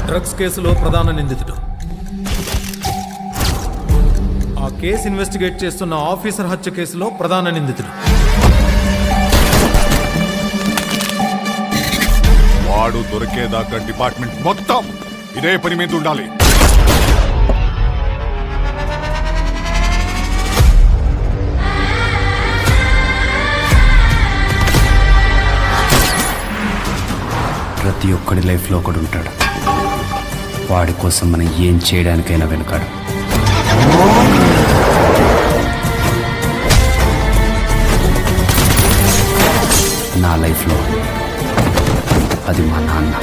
Drugs కేసులో ప్రధాన నిందితుడు. ఆ కేసు ఇన్వెస్టిగేట్ చేస్తున్న ఆఫీసర్ హత్య కేసులో ప్రధాన నిందితుడు. వాడు దొరికేదాకా డిపార్ట్మెంట్ మొత్తం ఇదే పని మీద ఉండాలి. ప్రతి ఒక్కడి లైఫ్లో ఒకడు ఉంటాడు. వాడి కోసం మనం ఏం చేయడానికైనా వెనుకాడు. నా లైఫ్లో అది మా నాన్న.